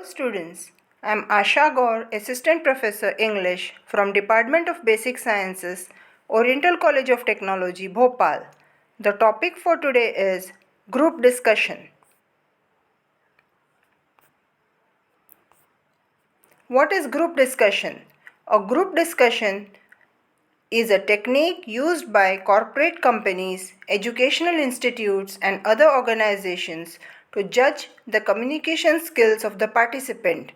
Students, I am Asha Gaur, Assistant Professor English from Department of Basic Sciences, Oriental College of Technology, Bhopal. The topic for today is group discussion. What is group discussion? A group discussion is a technique used by corporate companies, educational institutes, and other organizations to judge the communication skills of the participant.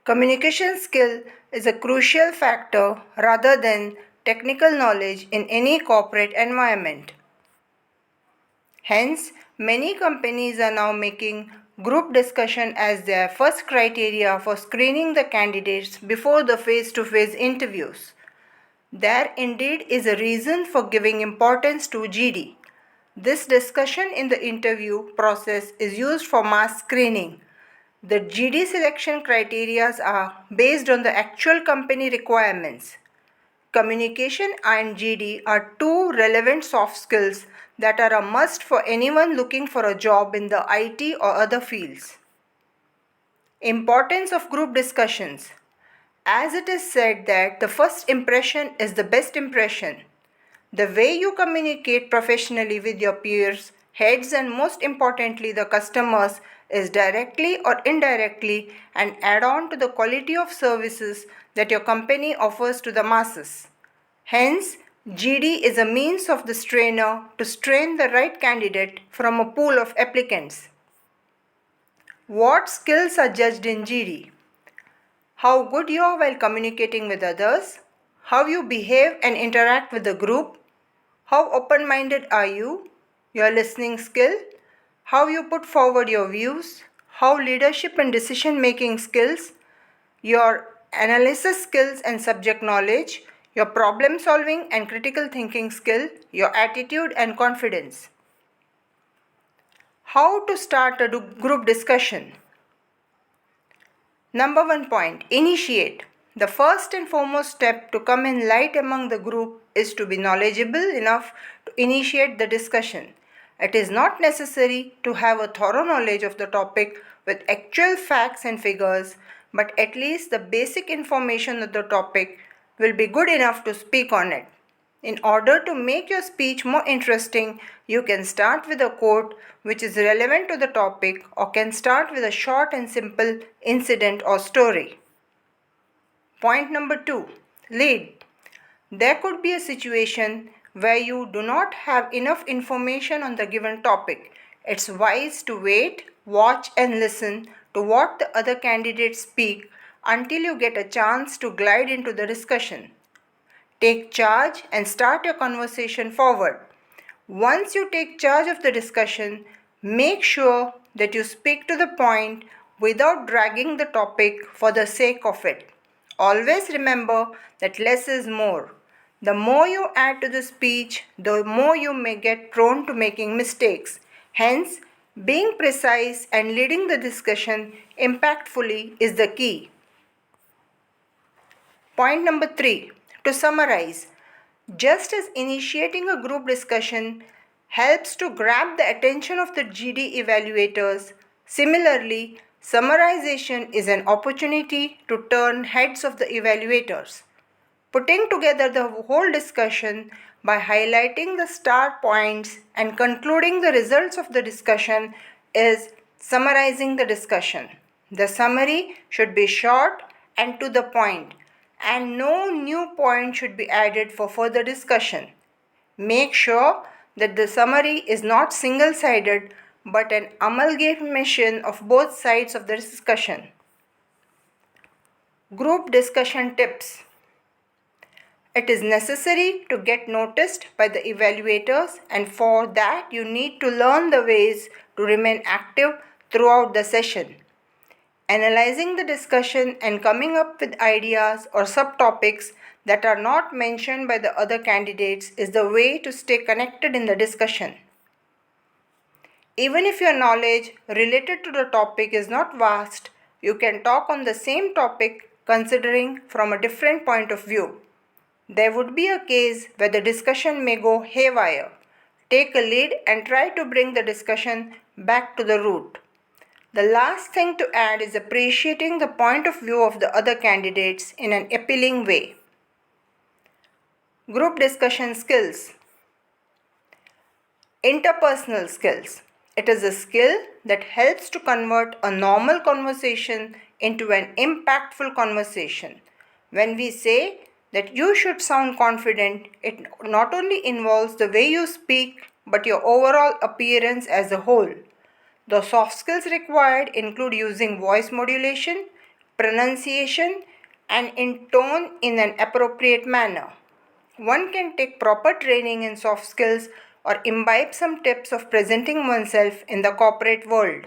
Communication skill is a crucial factor rather than technical knowledge in any corporate environment. Hence, many companies are now making group discussion as their first criteria for screening the candidates before the face-to-face interviews. There indeed is a reason for giving importance to GD. This discussion in the interview process is used for mass screening. The GD selection criteria are based on the actual company requirements. Communication and GD are two relevant soft skills that are a must for anyone looking for a job in the IT or other fields. Importance of group discussions. As it is said that the first impression is the best impression. The way you communicate professionally with your peers, heads, and most importantly the customers is directly or indirectly an add-on to the quality of services that your company offers to the masses. Hence, GD is a means of the strainer to strain the right candidate from a pool of applicants. What skills are judged in GD? How good you are while communicating with others, how you behave and interact with the group, how open-minded are you, your listening skill, how you put forward your views, how leadership and decision-making skills, your analysis skills and subject knowledge, your problem-solving and critical thinking skill, your attitude and confidence. How to start a group discussion? Number 1 point, initiate. The first and foremost step to come in light among the group is to be knowledgeable enough to initiate the discussion. It is not necessary to have a thorough knowledge of the topic with actual facts and figures, but at least the basic information of the topic will be good enough to speak on it. In order to make your speech more interesting, you can start with a quote which is relevant to the topic or can start with a short and simple incident or story. Point number 2. Lead. There could be a situation where you do not have enough information on the given topic. It's wise to wait, watch and listen to what the other candidates speak until you get a chance to glide into the discussion. Take charge and start your conversation forward. Once you take charge of the discussion, make sure that you speak to the point without dragging the topic for the sake of it. Always remember that less is more. The more you add to the speech, the more you may get prone to making mistakes. Hence, being precise and leading the discussion impactfully is the key. Point number 3. To summarize, just as initiating a group discussion helps to grab the attention of the GD evaluators, similarly, summarization is an opportunity to turn heads of the evaluators. Putting together the whole discussion by highlighting the star points and concluding the results of the discussion is summarizing the discussion. The summary should be short and to the point, and no new point should be added for further discussion. Make sure that the summary is not single-sided but an amalgamation of both sides of the discussion. Group discussion tips. It is necessary to get noticed by the evaluators, and for that you need to learn the ways to remain active throughout the session. Analyzing the discussion and coming up with ideas or subtopics that are not mentioned by the other candidates is the way to stay connected in the discussion. Even if your knowledge related to the topic is not vast, you can talk on the same topic considering from a different point of view. There would be a case where the discussion may go haywire. Take a lead and try to bring the discussion back to the root. The last thing to add is appreciating the point of view of the other candidates in an appealing way. Group discussion skills. Interpersonal skills. It is a skill that helps to convert a normal conversation into an impactful conversation. When we say that you should sound confident, it not only involves the way you speak but your overall appearance as a whole. The soft skills required include using voice modulation, pronunciation, and in tone in an appropriate manner. One can take proper training in soft skills or imbibe some tips of presenting oneself in the corporate world.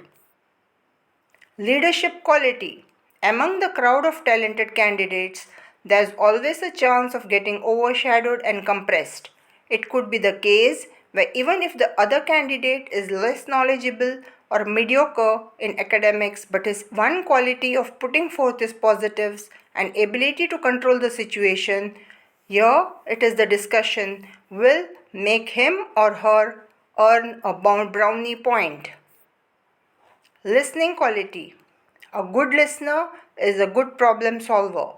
Leadership quality. Among the crowd of talented candidates, there's always a chance of getting overshadowed and compressed. It could be the case where even if the other candidate is less knowledgeable or mediocre in academics, but his one quality of putting forth his positives and ability to control the situation, here it is the discussion will make him or her earn a brownie point. Listening quality. A good listener is a good problem solver.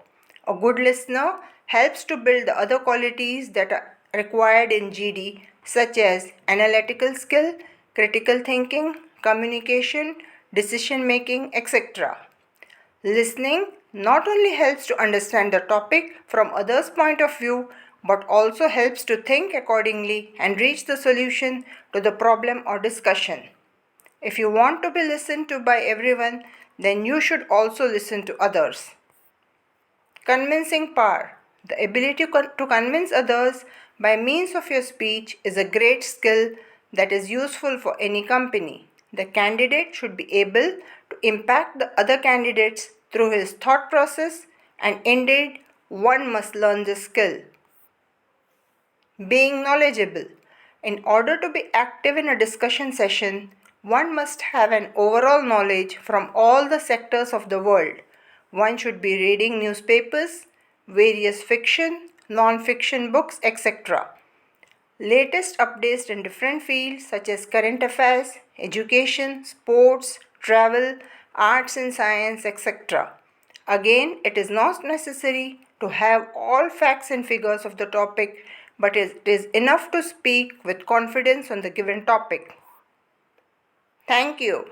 A good listener helps to build the other qualities that are required in GD, such as analytical skill, critical thinking, communication, decision making, etc. Listening not only helps to understand the topic from others' point of view, but also helps to think accordingly and reach the solution to the problem or discussion. If you want to be listened to by everyone, then you should also listen to others. Convincing power. The ability to convince others by means of your speech is a great skill that is useful for any company. The candidate should be able to impact the other candidates through his thought process, and indeed, one must learn this skill. Being knowledgeable. In order to be active in a discussion session, one must have an overall knowledge from all the sectors of the world. One should be reading newspapers, various fiction, non-fiction books, etc. Latest updates in different fields such as current affairs, education, sports, travel, arts and science, etc. Again, it is not necessary to have all facts and figures of the topic, but it is enough to speak with confidence on the given topic. Thank you.